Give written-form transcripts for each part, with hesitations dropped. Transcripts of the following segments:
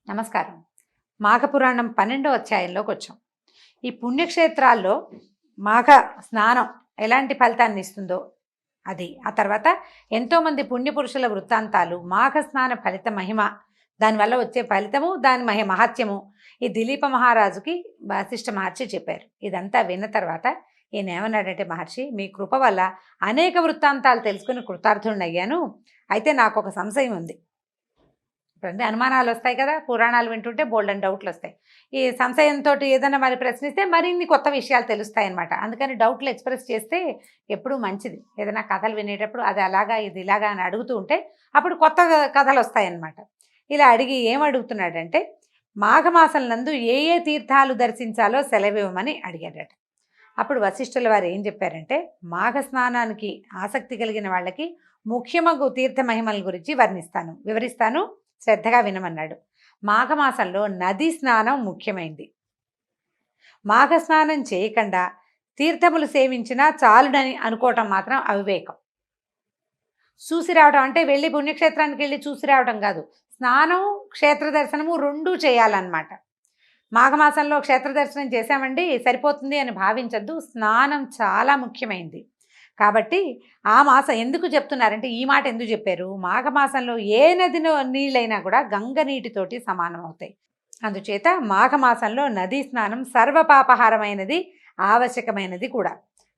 నమస్కారం. మాఘపురాణం 12వ అధ్యాయంలోకి వచ్చాం. ఈ పుణ్యక్షేత్రాల్లో మాఘ స్నానం ఎలాంటి ఫలితాన్ని ఇస్తుందో అది, ఆ తర్వాత ఎంతోమంది పుణ్యపురుషుల వృత్తాంతాలు, మాఘ స్నాన ఫలిత మహిమ, దానివల్ల వచ్చే ఫలితము, దాని మహత్యము ఈ దిలీప మహారాజుకి వశిష్ఠ మహర్షి చెప్పారు. ఇదంతా విన్న తర్వాత ఈయన ఏమన్నాడంటే, మహర్షి మీ కృప వల్ల అనేక వృత్తాంతాలు తెలుసుకుని కృతార్థుడినయ్యాను. అయితే నాకు ఒక సంశయం ఉంది. ఇప్పుడంటే అనుమానాలు వస్తాయి కదా, పురాణాలు వింటుంటే బోల్డెన్ డౌట్లు వస్తాయి. ఈ సంశయంతో ఏదైనా మరి ప్రశ్నిస్తే మరిన్ని కొత్త విషయాలు తెలుస్తాయి అన్నమాట. అందుకని డౌట్లు ఎక్స్ప్రెస్ చేస్తే ఎప్పుడూ మంచిది. ఏదైనా కథలు వినేటప్పుడు అది అలాగా ఇది ఇలాగా అని అడుగుతూ ఉంటే అప్పుడు కొత్త కథలు వస్తాయన్నమాట. ఇలా అడిగి ఏమడుగుతున్నాడంటే, మాఘమాసం నందు ఏ ఏ తీర్థాలు దర్శించాలో సెలవివ్వమని అడిగాడట. అప్పుడు వశిష్ఠుల వారు ఏం చెప్పారంటే, మాఘ స్నానానికి ఆసక్తి కలిగిన వాళ్ళకి ముఖ్యమగు తీర్థ మహిమల గురించి వివరిస్తాను, శ్రద్ధగా వినమన్నాడు. మాఘమాసంలో నదీ స్నానం ముఖ్యమైంది. మాఘ స్నానం చేయకుండా తీర్థములు సేవించినా చాలునని అనుకోవటం మాత్రం అవివేకం. చూసి రావడం అంటే వెళ్ళి పుణ్యక్షేత్రానికి వెళ్ళి చూసి రావడం కాదు, స్నానం క్షేత్ర దర్శనము రెండూ చేయాలన్నమాట. మాఘమాసంలో క్షేత్ర దర్శనం చేశామండి సరిపోతుంది అని భావించద్దు, స్నానం చాలా ముఖ్యమైంది. కాబట్టి ఆ మాసం ఎందుకు చెప్తున్నారంటే, ఈ మాట ఎందుకు చెప్పారు, మాఘమాసంలో ఏ నదిలో నీళ్ళైనా కూడా గంగ నీటితోటి సమానం అవుతాయి. అందుచేత మాఘమాసంలో నదీ స్నానం సర్వపాపహారమైనది, ఆవశ్యకమైనది కూడా.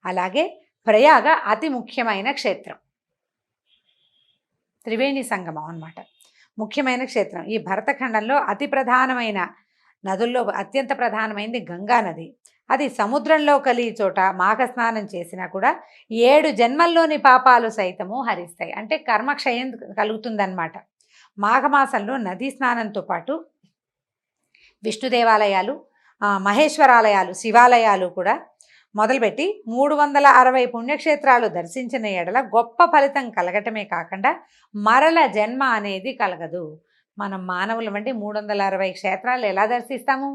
అలాగే ప్రయాగ అతి ముఖ్యమైన క్షేత్రం, త్రివేణి సంగమం అన్నమాట. ముఖ్యమైన క్షేత్రం. ఈ భరతఖండంలో అతి ప్రధానమైన నదుల్లో అత్యంత ప్రధానమైనది గంగా నది. అది సముద్రంలో కలిగి చోట మాఘస్నానం చేసినా కూడా 7 జన్మల్లోని పాపాలు సైతము హరిస్తాయి. అంటే కర్మక్షయం కలుగుతుందన్నమాట. మాఘమాసంలో నదీ స్నానంతో పాటు విష్ణు దేవాలయాలు, మహేశ్వరాలయాలు, శివాలయాలు కూడా మొదలుపెట్టి 360 పుణ్యక్షేత్రాలు దర్శించిన ఎడల గొప్ప ఫలితం కలగటమే కాకుండా మరల జన్మ అనేది కలగదు. మనం మానవులం అంటే 360 క్షేత్రాలు ఎలా దర్శిస్తాము?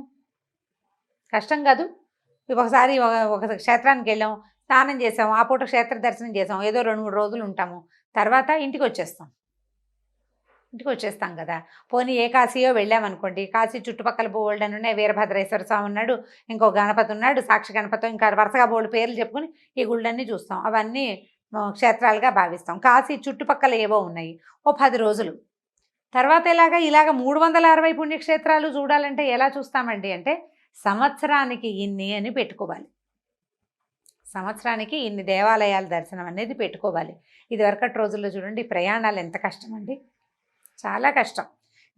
కష్టం కాదు. ఒకసారి ఒక క్షేత్రానికి వెళ్ళాం, స్నానం చేసాం, ఆ పూట క్షేత్ర దర్శనం చేసాం, ఏదో 2-3 రోజులు ఉంటాము, తర్వాత ఇంటికి వచ్చేస్తాం కదా. పోనీ ఏ కాశీయో వెళ్ళామనుకోండి, కాశీ చుట్టుపక్కల బోల్డని ఉన్నాయి, వీరభద్రేశ్వర స్వామి ఉన్నాడు, ఇంకో గణపతి ఉన్నాడు, సాక్షి గణపతి, ఇంకా వరుసగా బోల్డ్ పేర్లు చెప్పుకుని ఈ గుళ్ళన్నీ చూస్తాం, అవన్నీ క్షేత్రాలుగా భావిస్తాం. కాశీ చుట్టుపక్కల ఏవో ఉన్నాయి, ఓ 10 రోజులు. తర్వాత ఇలాగ 360 పుణ్యక్షేత్రాలు చూడాలంటే ఎలా చూస్తామండి అంటే, సంవత్సరానికి ఇన్ని అని పెట్టుకోవాలి. సంవత్సరానికి ఇన్ని దేవాలయాల దర్శనం అనేది పెట్టుకోవాలి. ఇది వరకటి రోజుల్లో చూడండి, ప్రయాణాలు ఎంత కష్టం అండి, చాలా కష్టం.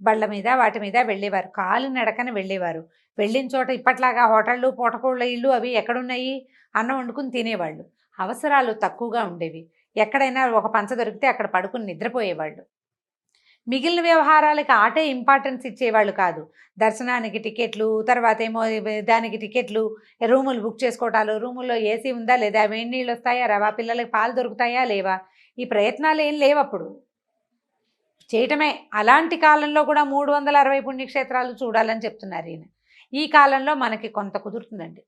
బళ్ళ మీద వాటి మీద వెళ్ళేవారు, కాలినడకన వెళ్ళేవారు. వెళ్ళిన చోట ఇప్పట్లాగా హోటళ్ళు, పూటకోళ్ళ ఇళ్ళు అవి ఎక్కడున్నాయి? అన్నం వండుకుని తినేవాళ్ళు. అవసరాలు తక్కువగా ఉండేవి. ఎక్కడైనా ఒక పంచ దొరికితే అక్కడ పడుకుని నిద్రపోయేవాళ్ళు. మిగిలిన వ్యవహారాలకి ఆటే ఇంపార్టెన్స్ ఇచ్చేవాళ్ళు కాదు. దర్శనానికి టికెట్లు, తర్వాత ఏమో దానికి టికెట్లు, రూములు బుక్ చేసుకోవటాలు, రూముల్లో ఏసీ ఉందా లేదా, వేడి నీళ్ళు వస్తాయా రావా, పిల్లలకి పాలు దొరుకుతాయా లేవా, ఈ ప్రయత్నాలు ఏం లేవప్పుడు, చేయటమే. అలాంటి కాలంలో కూడా 360 పుణ్యక్షేత్రాలు చూడాలని చెప్తున్నారు ఈయన. ఈ కాలంలో మనకి కొంత కుదురుతుందండి,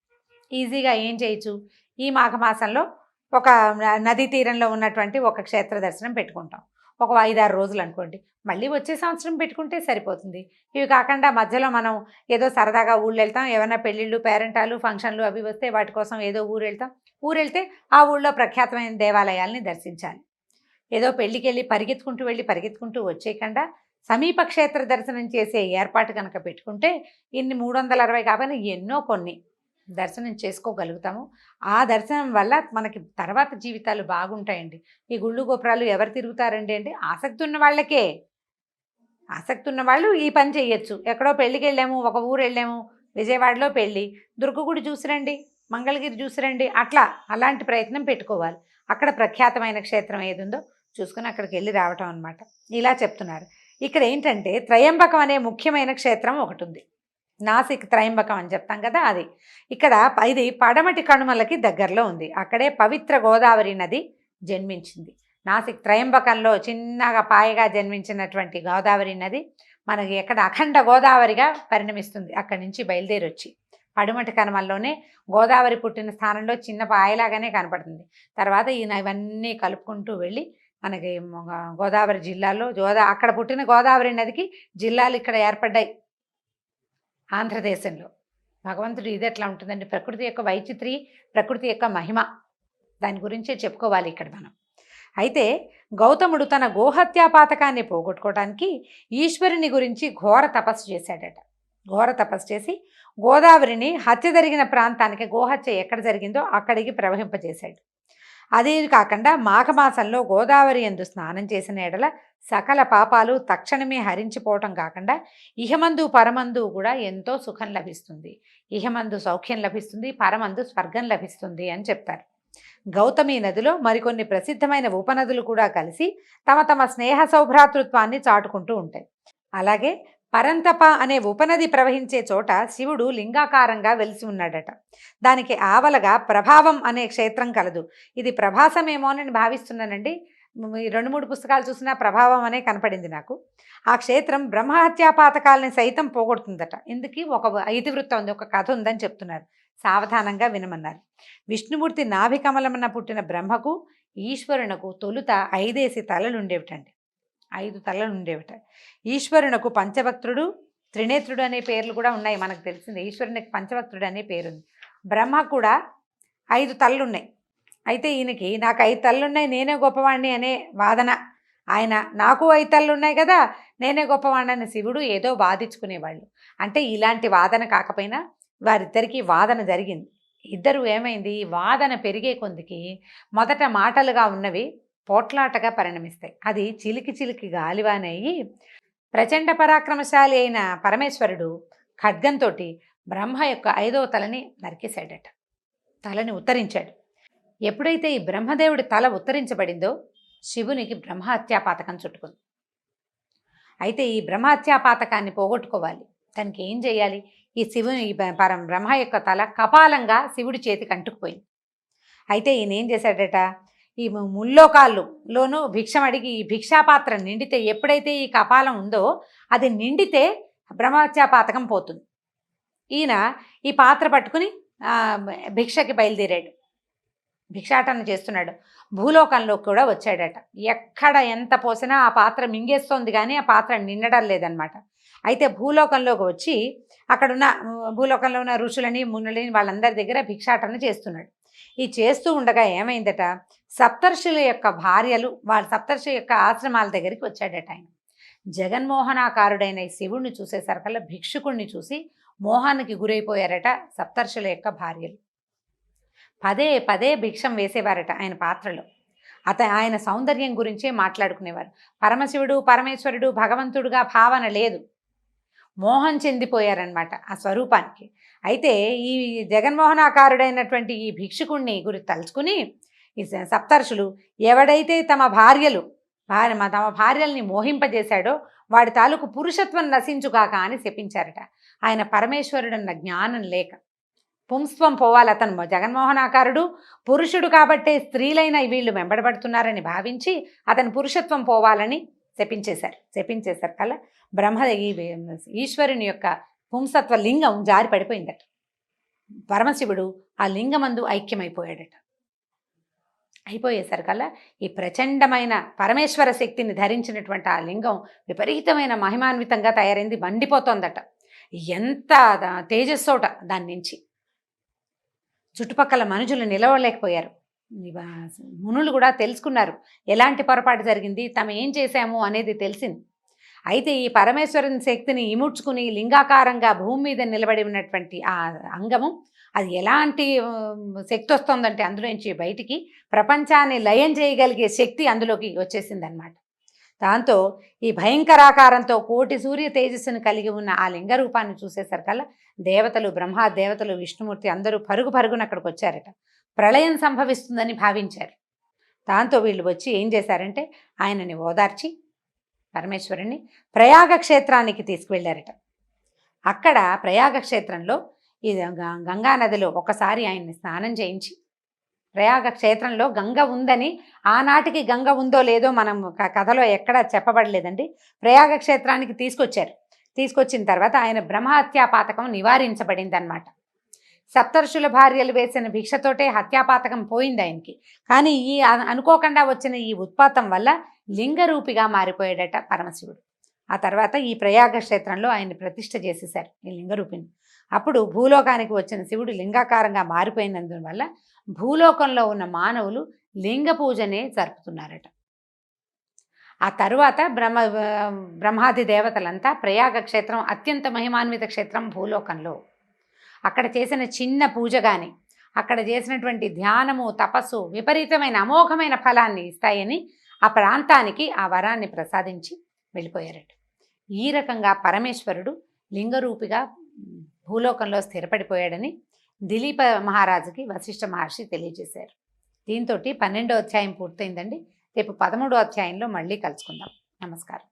ఈజీగా ఏం చేయొచ్చు, ఈ మాఘమాసంలో ఒక నదీ తీరంలో ఉన్నటువంటి ఒక క్షేత్ర దర్శనం పెట్టుకుంటాం, ఒక 5-6 రోజులు అనుకోండి, మళ్ళీ వచ్చే సంవత్సరం పెట్టుకుంటే సరిపోతుంది. ఇవి కాకుండా మధ్యలో మనం ఏదో సరదాగా ఊళ్ళు వెళ్తాం, ఏమైనా పెళ్ళిళ్ళు, పేరెంటాలు, ఫంక్షన్లు అవి వస్తే వాటి కోసం ఏదో ఊరెళ్తే ఆ ఊళ్ళో ప్రఖ్యాతమైన దేవాలయాల్ని దర్శించాలి. ఏదో పెళ్ళికి వెళ్ళి పరిగెత్తుకుంటూ వచ్చేయకుండా సమీప క్షేత్ర దర్శనం చేసే ఏర్పాటు కనుక పెట్టుకుంటే ఇన్ని 360 కాకపోయినా ఎన్నో కొన్ని దర్శనం చేసుకోగలుగుతాము. ఆ దర్శనం వల్ల మనకి తర్వాత జీవితాలు బాగుంటాయండి. ఈ గుళ్ళు గోపురాలు ఎవరు తిరుగుతారండి అంటే, ఆసక్తి ఉన్న వాళ్ళకే. ఆసక్తి ఉన్న వాళ్ళు ఈ పని చేయొచ్చు. ఎక్కడో పెళ్ళికి వెళ్ళాము, ఒక ఊరు వెళ్ళాము, విజయవాడలో పెళ్ళి, దుర్గగుడి చూసిరండి, మంగళగిరి చూసిరండి, అలాంటి ప్రయత్నం పెట్టుకోవాలి. అక్కడ ప్రఖ్యాతమైన క్షేత్రం ఏది ఉందో చూసుకుని అక్కడికి వెళ్ళి రావటం అనమాట. ఇలా చెప్తున్నారు. ఇక్కడ ఏంటంటే, త్రయంబకం అనే ముఖ్యమైన క్షేత్రం ఒకటి ఉంది. నాసిక్ త్రయంబకం అని చెప్తాం కదా, అది ఇక్కడ ఇది పడమటి కనుమలకి దగ్గరలో ఉంది. అక్కడే పవిత్ర గోదావరి నది జన్మించింది. నాసిక్ త్రయంబకంలో చిన్నగా పాయగా జన్మించినటువంటి గోదావరి నది మనకి ఎక్కడ అఖండ గోదావరిగా పరిణమిస్తుంది. అక్కడి నుంచి బయలుదేరి వచ్చి పడమటి కనుమల్లోనే గోదావరి పుట్టిన స్థానంలో చిన్న పాయలాగానే కనపడుతుంది. తర్వాత ఇవన్నీ కలుపుకుంటూ వెళ్ళి మనకి గోదావరి జిల్లాలో అక్కడ పుట్టిన గోదావరి నదికి జిల్లాలు ఇక్కడ ఏర్పడ్డాయి. ఆంధ్రదేశంలో. భగవంతుడు ఇది ఎట్లా ఉంటుందండి, ప్రకృతి యొక్క వైచిత్రి, ప్రకృతి యొక్క మహిమ, దాని గురించే చెప్పుకోవాలి ఇక్కడ మనం. అయితే గౌతముడు తన గోహత్యా పాతకాన్ని పోగొట్టుకోవడానికి ఈశ్వరుని గురించి ఘోర తపస్సు చేశాడట. ఘోర తపస్సు చేసి గోదావరిని హత్య జరిగిన ప్రాంతానికి, గోహత్య ఎక్కడ జరిగిందో అక్కడికి ప్రవహింపజేశాడు. అదే కాకుండా మాఘమాసంలో గోదావరి యందు స్నానం చేసిన ఎడల సకల పాపాలు తక్షణమే హరించిపోవటం కాకుండా ఇహమందు పరమందు కూడా ఎంతో సుఖం లభిస్తుంది. ఇహమందు సౌఖ్యం లభిస్తుంది, పరమందు స్వర్గం లభిస్తుంది అని చెప్తారు. గౌతమి నదిలో మరికొన్ని ప్రసిద్ధమైన ఉపనదులు కూడా కలిసి తమ తమ స్నేహ సౌభ్రాతృత్వాన్ని చాటుకుంటూ ఉంటాయి. అలాగే పరంతప అనే ఉపనది ప్రవహించే చోట శివుడు లింగాకారంగా వెలిసి ఉన్నాడట. దానికి ఆవలగా ప్రభావం అనే క్షేత్రం కలదు. ఇది ప్రభాసమేమో అని భావిస్తున్నానండి. ఈ 2-3 పుస్తకాలు చూసినా ప్రభావం అనే కనపడింది నాకు. ఆ క్షేత్రం బ్రహ్మహత్యా పాతకాలని సైతం పోగొడుతుందట. ఇందుకు ఒక ఇతివృత్తం ఉంది, ఒక కథ ఉందని చెప్తున్నారు. సావధానంగా వినమన్నారు. విష్ణుమూర్తి నాభికమలమున పుట్టిన బ్రహ్మకు ఈశ్వరునకు తొలుత 5 తలలుండేవిటండి. 5 తలలుండేవిట. ఈశ్వరునకు పంచవక్త్రుడు, త్రినేత్రుడు అనే పేర్లు కూడా ఉన్నాయి, మనకు తెలిసింది. ఈశ్వరునికి పంచవక్త్రుడు అనే పేరుంది. బ్రహ్మ కూడా 5 తలలున్నాయి. అయితే ఈయనకి నాకు 5 తలలున్నాయి, నేనే గొప్పవాణ్ణి అనే వాదన. ఆయన నాకు 5 తలలున్నాయి కదా, నేనే గొప్పవాణ్ణి అనే శివుడు ఏదో వాదించుకునేవాళ్ళు. అంటే ఇలాంటి వాదన కాకపోయినా వారిద్దరికీ వాదన జరిగింది. ఇద్దరు ఏమైంది, వాదన పెరిగే కొందికి మొదట మాటలుగా ఉన్నవి పోట్లాటగా పరిణమిస్తాయి. అది చిలికి చిలికి గాలివానయ్యి ప్రచండ పరాక్రమశాలి అయిన పరమేశ్వరుడు ఖడ్గంతో బ్రహ్మ యొక్క 5వ తలని నరికేశాడట. తలని ఉత్తరించాడు. ఎప్పుడైతే ఈ బ్రహ్మదేవుడి తల ఉత్తరించబడిందో శివునికి బ్రహ్మహత్యాపాతకం చుట్టుకుంది. అయితే ఈ బ్రహ్మహత్యాపాతకాన్ని పోగొట్టుకోవాలి. తనకి ఏం చేయాలి? ఈ శివుని బ్రహ్మ యొక్క తల కపాలంగా శివుడి చేతికి అంటుకుపోయింది. అయితే ఈయన ఏం చేశాడట, ఈ ముల్లోకాల్లోనూ భిక్షం అడిగి ఈ భిక్షాపాత్ర నిండితే, ఎప్పుడైతే ఈ కపాలం ఉందో అది నిండితే బ్రహ్మహత్యాపాతకం పోతుంది. ఈయన ఈ పాత్ర పట్టుకుని భిక్షకి బయలుదేరాడు. భిక్షాటన చేస్తున్నాడు. భూలోకంలో కూడా వచ్చాడట. ఎక్కడ ఎంత పోసినా ఆ పాత్ర మింగేస్తోంది, కానీ ఆ పాత్ర నిండడం లేదనమాట. అయితే భూలోకంలోకి వచ్చి అక్కడున్న భూలోకంలో ఉన్న ఋషులని మునులని వాళ్ళందరి దగ్గర భిక్షాటన చేస్తున్నాడు. ఈ చేస్తూ ఉండగా ఏమైందట, సప్తర్షుల యొక్క భార్యలు వాళ్ళ సప్తర్షి యొక్క ఆశ్రమాల దగ్గరికి వచ్చాడట. ఆయన జగన్మోహనాకారుడైన ఈ శివుణ్ణి చూసేసరికల్లా భిక్షుకుణ్ణి చూసి మోహానికి గురైపోయారట సప్తర్షుల యొక్క భార్యలు. పదే పదే భిక్షం వేసేవారట ఆయన పాత్రలో. ఆయన సౌందర్యం గురించే మాట్లాడుకునేవారు. పరమశివుడు పరమేశ్వరుడు భగవంతుడుగా భావన లేదు, మోహం చెందిపోయారనమాట ఆ స్వరూపానికి. అయితే ఈ జగన్మోహనాకారుడైనటువంటి ఈ భిక్షుకుణ్ణి గురించి తలుచుకుని ఈ సప్తర్షులు ఎవడైతే తమ భార్యల్ని మోహింపజేశాడో వాడి తాలూకు పురుషత్వం నశించుగాక అని శపించారట. ఆయన పరమేశ్వరుడన్న జ్ఞానం లేక పుంస్త్వం పోవాలి. అతను జగన్మోహనాకారుడు పురుషుడు కాబట్టే స్త్రీలైన వీళ్ళు వెంబడబడుతున్నారని భావించి అతని పురుషత్వం పోవాలని శపించేశారు కల్లా ఈశ్వరుని యొక్క పుంసత్వ లింగం జారి పడిపోయిందట. పరమశివుడు ఆ లింగమందు ఐక్యమైపోయాడట. అయిపోయేసరికల్లా ఈ ప్రచండమైన పరమేశ్వర శక్తిని ధరించినటువంటి ఆ లింగం విపరీతమైన మహిమాన్వితంగా తయారైంది, మండిపోతోందట. ఎంత తేజస్సోట దాని నుంచి చుట్టుపక్కల మనుషులు నిలవలేకపోయారు. మునులు కూడా తెలుసుకున్నారు ఎలాంటి పొరపాటు జరిగింది, తమ ఏం చేశాము అనేది తెలిసింది. అయితే ఈ పరమేశ్వరుని శక్తిని ఇముడ్చుకుని లింగాకారంగా భూమి మీద నిలబడి ఉన్నటువంటి ఆ అంగము అది ఎలాంటి శక్తి వస్తుందంటే అందులోంచి బయటికి ప్రపంచాన్ని లయం చేయగలిగే శక్తి అందులోకి వచ్చేసిందనమాట. దాంతో ఈ భయంకరాకారంతో కోటి సూర్య తేజస్సును కలిగి ఉన్న ఆ లింగ రూపాన్ని చూసేసరికల్లా దేవతలు, బ్రహ్మదేవతలు, విష్ణుమూర్తి అందరూ పరుగున అక్కడికి వచ్చారట. ప్రళయం సంభవిస్తుందని భావించారు. దాంతో వీళ్ళు వచ్చి ఏం చేశారంటే ఆయనని ఓదార్చి పరమేశ్వరుని ప్రయాగ క్షేత్రానికి తీసుకువెళ్ళారట. అక్కడ ప్రయాగ క్షేత్రంలో ఈ గంగానదిలో ఒకసారి ఆయన్ని స్నానం చేయించి, ప్రయాగ క్షేత్రంలో గంగ ఉందని, ఆనాటికి గంగ ఉందో లేదో మనం కథలో ఎక్కడా చెప్పబడలేదండి. ప్రయాగ క్షేత్రానికి తీసుకొచ్చిన తర్వాత ఆయన బ్రహ్మహత్యాపాతకం నివారించబడింది అనమాట. సప్తర్షుల భార్యలు వేసిన భిక్షతోటే హత్యాపాతకం పోయింది ఆయనకి. కానీ ఈ అనుకోకుండా వచ్చిన ఈ ఉత్పాతం వల్ల లింగరూపిగా మారిపోయాడట పరమశివుడు. ఆ తర్వాత ఈ ప్రయాగ క్షేత్రంలో ఆయన్ని ప్రతిష్ఠ చేసేశారు ఈ లింగరూపిణి. అప్పుడు భూలోకానికి వచ్చిన శివుడు లింగాకారంగా మారిపోయినందువల్ల భూలోకంలో ఉన్న మానవులు లింగ పూజనే జరుపుతున్నారట. ఆ తరువాత బ్రహ్మాది దేవతలంతా ప్రయాగ క్షేత్రం అత్యంత మహిమాన్విత క్షేత్రం భూలోకంలో. అక్కడ చేసిన చిన్న పూజ కానీ, అక్కడ చేసినటువంటి ధ్యానము, తపస్సు విపరీతమైన అమోఘమైన ఫలాన్ని ఇస్తాయని ఆ ప్రాంతానికి ఆ వరాన్ని ప్రసాదించి వెళ్ళిపోయారట. ఈ రకంగా పరమేశ్వరుడు లింగరూపిగా భూలోకంలో స్థిరపడిపోయాడని దిలీప మహారాజుకి వశిష్ఠ మహర్షి తెలియజేశారు. దీంతో 12వ అధ్యాయం పూర్తయిందండి. రేపు 13వ అధ్యాయంలో మళ్ళీ కలుసుకుందాం. నమస్కారం.